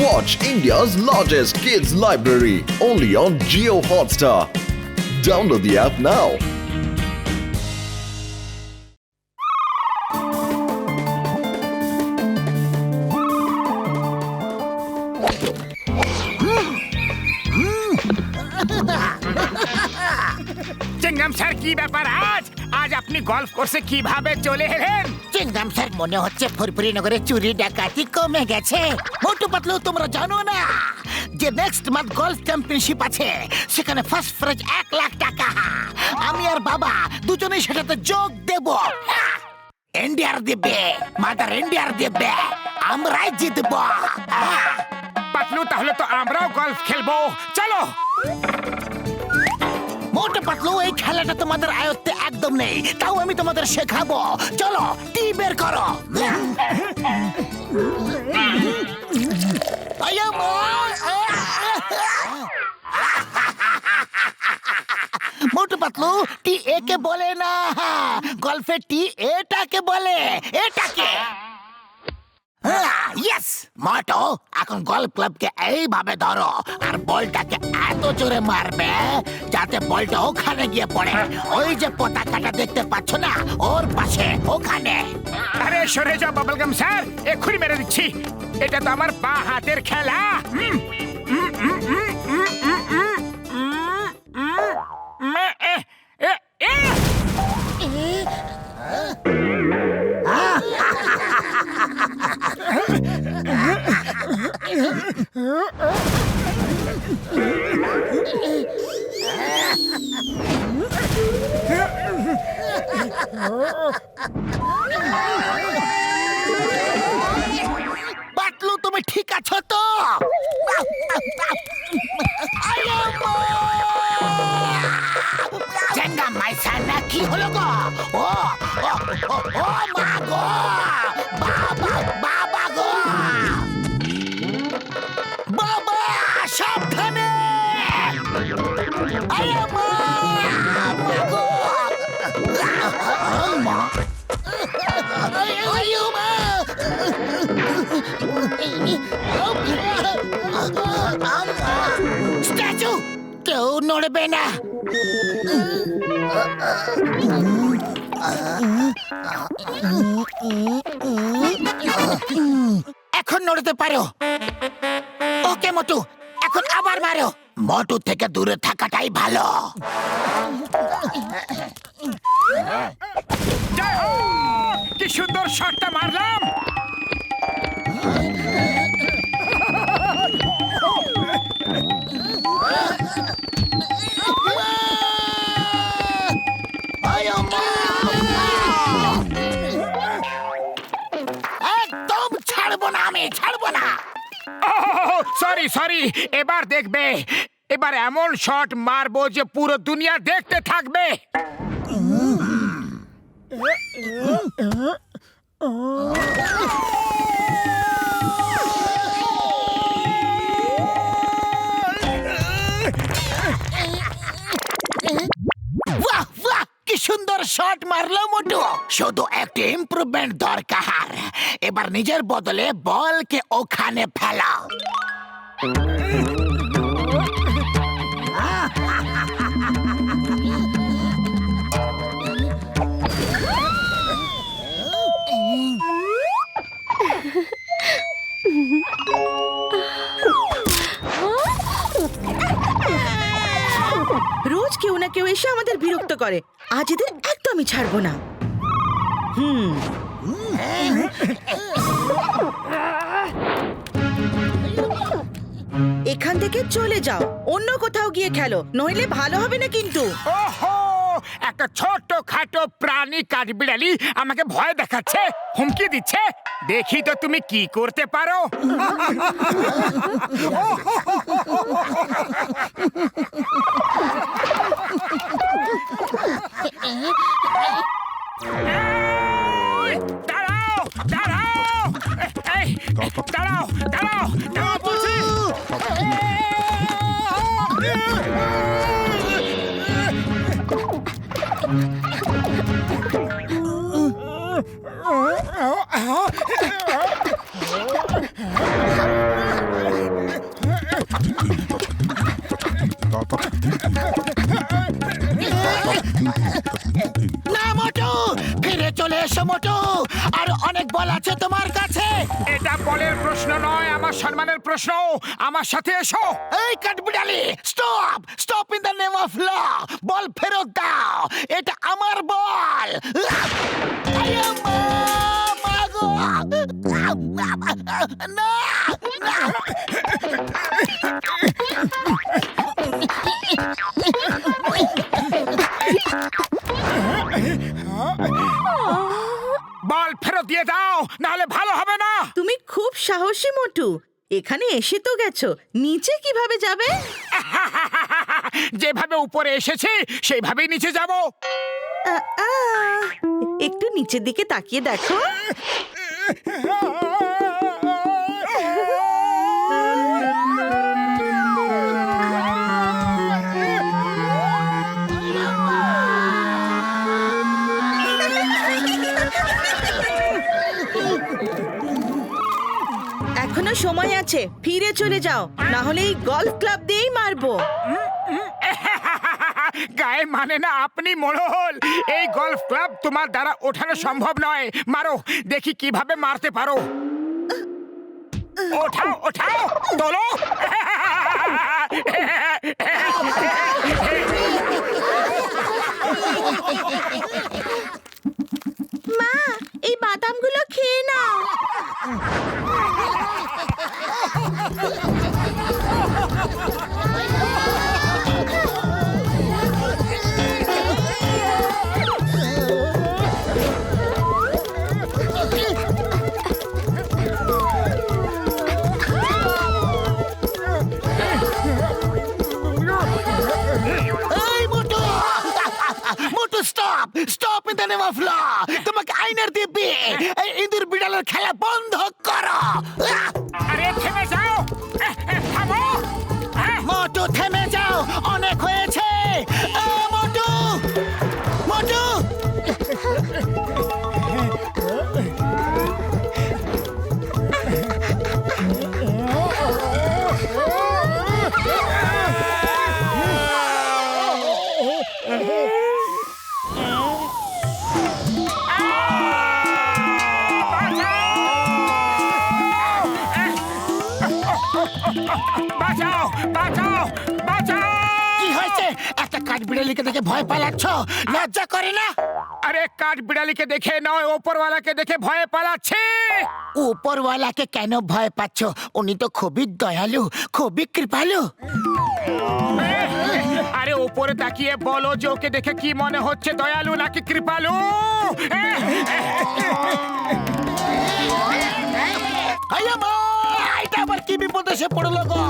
Watch India's largest kids library only on Jio Hotstar. Download the app now. Chingam sir কি ব্যাপার আজ আপনি golf কোর্সে কিভাবে চলে এলেন? চিংগাম স্যার মনে হচ্ছে ফুরফুরি নগরে চুরি ডাকাতি কমে গেছে। মোটু পাতলু তোমরা জানো না যে নেক্সট মান্থ গলফ চ্যাম্পিয়নশিপ আছে, সেখানে ফার্স্ট প্রাইজ 1 লাখ টাকা। আমি আর বাবা দুজনেই সেটাতে যোগ দেব। ইন্ডিয়ার দিবে, মাদার ইন্ডিয়ার দিবে, আমরাই জিতবো। পাতলু তাহলে তো আমরাও গলফ খেলবো, চলো। মোটু পাতলু এই খেলাটা তোমাদের আয়ত্তে একদম নেই, তাও আমি তোমাদের শেখাবো। চলো টি বের করো। মোটু পাতলু টি এ কে বলে না, গল্ফে টি এটাকে বলে। এটাকে ইয়েস মোটু, এখন গলফ ক্লাবকে এইভাবে ধরো আর বলটাকে এত জোরে মারবে যাতে বলটা ওখানে গিয়ে পড়ে। ওই যে পতাকাটা দেখতে পাচ্ছ না, ওর পাশে ওখানে। আরে সরে যাও বাবলগাম স্যার, এক্ষুনি মেরে দিচ্ছি। এটা তো আমার বা হাতের খেলা। পাতলু তুমি ঠিক আছো তো? চেঙ্গা মাইসা না কি হলো গো? ও ও ও ও মা গো, বাবা বাবা গো, বাবা সাবধানে। আরে মা, মা গো, মা, আয়ো মা। স্ট্যাচু কেউ নড়বে না। এখন নড়তে পারো। ওকে মোটু, এখন আবার মারো। মোটু থেকে দূরে থাকাটাই ভালো। জয় হো! কি সুন্দর শটটা মারলাম। একদম ছাড়বো না, আমি ছাড়বো না। সরি সরি, এবার দেখবে, এবার এমন শট মারবো যে পুরো দুনিয়া দেখতে থাকবে। বাহ বাহ, কি সুন্দর শট মারলো মোটু। শুধু একটা ইমপ্রুভমেন্ট দরকার। এবার নিজের বদলে বলকে ওখানে ফেলাও। রোজ কেউ না কেউ এসে আমাদের বিরক্ত করে, আজ এদের একদমই ছাড়বো না। এখান থেকে চলে যাও, অন্য কোথাও গিয়ে খেলো, নইলে ভালো হবে না কিন্তু। ওহো, একটা ছোট খাটো প্রাণী কাঠবিড়ালি আমাকে ভয় দেখাচ্ছে, হুমকি দিচ্ছে। দেখি তো তুমি কি করতে পারো। দাঁড়াও দাঁড়াও, এই দাঁড়াও দাঁড়াও দাঁড়াও বলছি। না মোটু, ফিরে চলে এসো মোটু, আর অনেক বল আছে তোমার কাছে। এটা বলের প্রশ্ন নয়, আমার সম্মানের প্রশ্ন। আমার সাথে এসো। এই কাঠবিড়ালি, stop stop in the name of law. Ball ফেরত দাও, এটা আমার বল। আয়া মা, মা গো। না, না। বল ফেরত দিয়ে দাও, নাহলে ভালো হবে না। তুমি খুব সাহসী মোটু, এখানে এসে তো গেছো, নিচে কিভাবে যাবে? যেভাবে উপরে এসেছি সেইভাবেই নিচে যাব। আ, আ, একটু নিচের দিকে তাকিয়ে দেখো। এখনো সময় আছে, ফিরে চলে যাও, না হলে এই গলফ ক্লাব দিয়েই মারবো। গায়ে মানে না আপনি মোড়ল। এই গলফ ক্লাব তোমার দ্বারা ওঠানো সম্ভব নয়। মারো, দেখি কিভাবে মারতে পারো। ওঠাও ওঠাও, তোলো। মা, এই বাদামগুলো খেয়ে নাও। এই Motu, Motu stop stop in the name of law. তোমাকে আইনের দিব্যি, এই ইঁদুর বিড়ালের খেলা বন্ধ করো। আরে থেমে যাও, থামো। মোটু থেমে যাও, অনেক হয়েছে। মোটু, মোটু। বাঁচাও বাঁচাও বাঁচাও। কি হয়েছে? একটা কাঠবিড়ালিকে দেখে ভয় পালাচ্ছ? লজ্জা করে না? আরে কাঠ বিড়ালিকে দেখে নয়, ওপরওয়ালাকে দেখে ভয়ে পালাচ্ছে। উপরওয়ালাকে কেন ভয় পাচ্ছ? উনি তো খুবই দয়ালু, খুবই কৃপালু। আরে ওপরে তাকিয়ে বলো যে ওকে দেখে কি মনে হচ্ছে, দয়ালু নাকি কৃপালু? আয়া মা, এটা আবার কি বিপদ এসে পড়লো গো?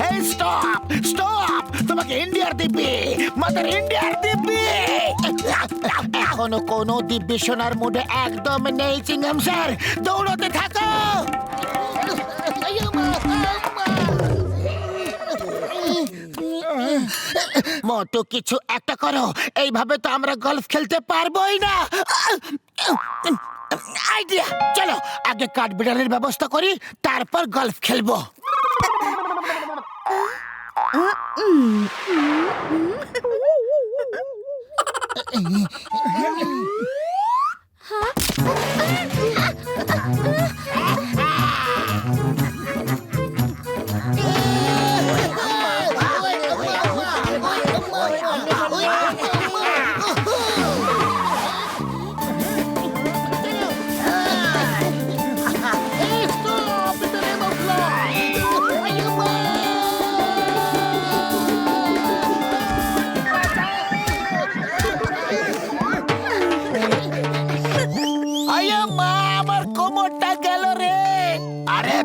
এই স্টপ স্টপ, তোমাকে ইন্ডিয়ার দিব্যি, মাদার ইন্ডিয়ার দিব্যি। এখনো কোনো দিব্যি শোনার মুডে একদম নেই চিংগাম স্যার, দৌড়তে থাকো। মোটু কিছু একটা করো, এইভাবে তো আমরা গলফ খেলতে পারবোই না। আইডিয়া, চলো আগে কাঠবিড়ালের ব্যবস্থা করি, তারপর গলফ খেলবো।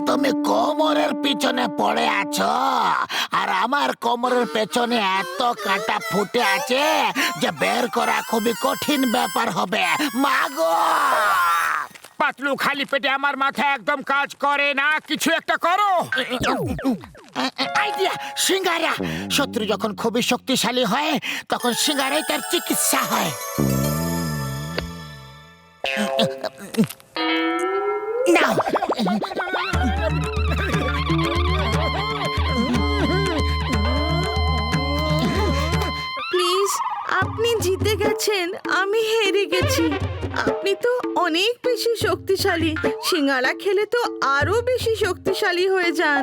তুমি কোমরের পিছনে পড়ে আছো, আর আমার কোমরের পেছনে এত কাটা ফুটে আছে যে বের করা খুবই কঠিন ব্যাপার হবে। মাগো! পাতলু, খালি পেটে আমার মাথা একদম কাজ করে না, কিছু একটা করো। আইডিয়া, সিঙ্গারা। শত্রু যখন খুবই শক্তিশালী হয় তখন সিঙ্গারাই তার চিকিৎসা হয়। নাও। আমি হেরে গেছি। আপনি তো অনেক বেশি শক্তিশালী, সিঙ্গারা খেলে তো আরো বেশি শক্তিশালী হয়ে যান।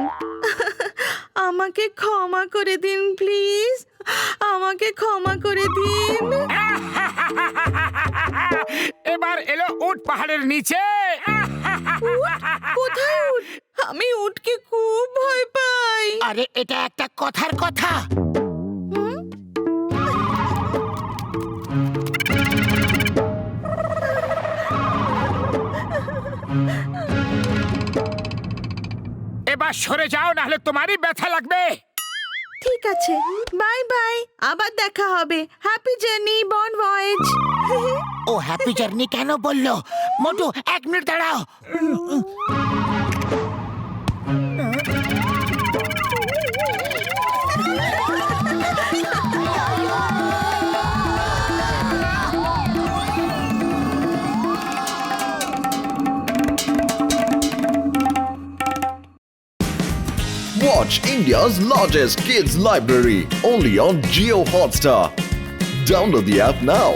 আমাকে ক্ষমা করে দিন প্লিজ, আমাকে ক্ষমা করে দিন। এবার এলো উট পাহাড়ের নিচে। কোথায় উট? আমি উটকে খুব ভয় পাই। আরে এটা একটা কথার কথা। এবার সরে যাও, নাহলে তোমারই ব্যথা লাগবে। ঠিক আছে, বাই বাই, আবার দেখা হবে। হ্যাপি জার্নি, বন ভয়েজ। ও হ্যাপি জার্নি কেন বললো? মোটু 1 মিনিট দাঁড়াও। Watch India's largest kids library only on Geo Hotstar. Download the app now.